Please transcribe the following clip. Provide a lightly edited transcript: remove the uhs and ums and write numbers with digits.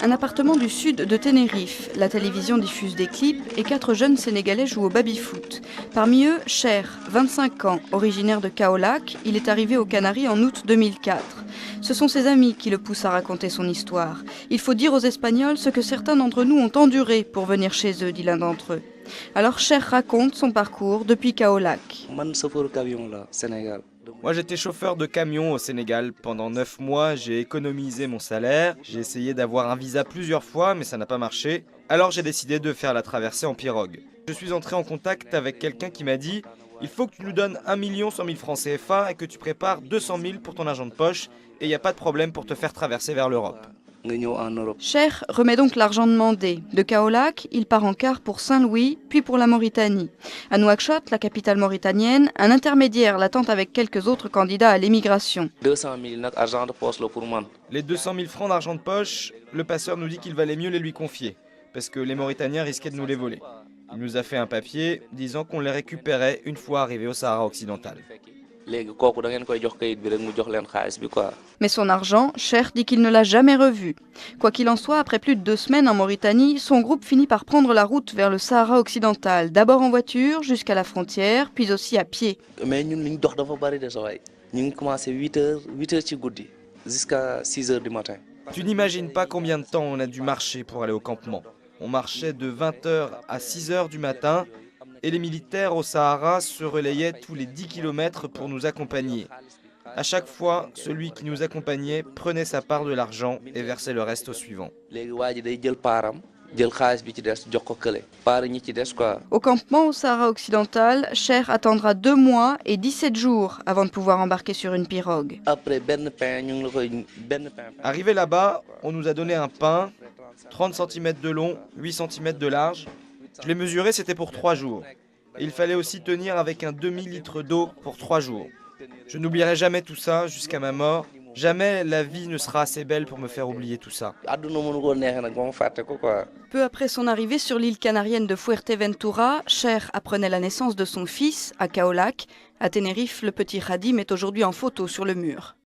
Un appartement du sud de Tenerife. La télévision diffuse des clips et 4 jeunes Sénégalais jouent au baby-foot. Parmi eux, Cher, 25 ans, originaire de Kaolack. Il est arrivé aux Canaries en août 2004. Ce sont ses amis qui le poussent à raconter son histoire. Il faut dire aux Espagnols ce que certains d'entre nous ont enduré pour venir chez eux, dit l'un d'entre eux. Alors Cher raconte son parcours depuis Kaolack. Moi j'étais chauffeur de camion au Sénégal. Pendant 9 mois, j'ai économisé mon salaire. J'ai essayé d'avoir un visa plusieurs fois, mais ça n'a pas marché. Alors j'ai décidé de faire la traversée en pirogue. Je suis entré en contact avec quelqu'un qui m'a dit « Il faut que tu nous donnes 1 100 000 francs CFA et que tu prépares 200 000 pour ton argent de poche et il n'y a pas de problème pour te faire traverser vers l'Europe. » Cher remet donc l'argent demandé. De Kaolack, il part en car pour Saint-Louis, puis pour la Mauritanie. À Nouakchott, la capitale mauritanienne, un intermédiaire l'attend avec quelques autres candidats à l'émigration. Les 200 000 francs d'argent de poche, le passeur nous dit qu'il valait mieux les lui confier, parce que les Mauritaniens risquaient de nous les voler. Il nous a fait un papier disant qu'on les récupérait une fois arrivés au Sahara occidental. Mais son argent, Cher dit qu'il ne l'a jamais revu. Quoi qu'il en soit, après plus de 2 semaines en Mauritanie, son groupe finit par prendre la route vers le Sahara occidental, d'abord en voiture jusqu'à la frontière, puis aussi à pied. Mais nous commencé 8h jusqu'à 6h du matin. Tu n'imagines pas combien de temps on a dû marcher pour aller au campement. On marchait de 20h à 6h du matin et les militaires au Sahara se relayaient tous les 10 km pour nous accompagner. À chaque fois, celui qui nous accompagnait prenait sa part de l'argent et versait le reste au suivant. Au campement au Sahara occidental, Cher attendra 2 mois et 17 jours avant de pouvoir embarquer sur une pirogue. Arrivé là-bas, on nous a donné un pain, 30 cm de long, 8 cm de large. Je l'ai mesuré, c'était pour 3 jours. Et il fallait aussi tenir avec un demi-litre d'eau pour 3 jours. Je n'oublierai jamais tout ça jusqu'à ma mort. Jamais la vie ne sera assez belle pour me faire oublier tout ça. Peu après son arrivée sur l'île canarienne de Fuerteventura, Cher apprenait la naissance de son fils à Kaolack. À Tenerife, le petit Khadim est aujourd'hui en photo sur le mur.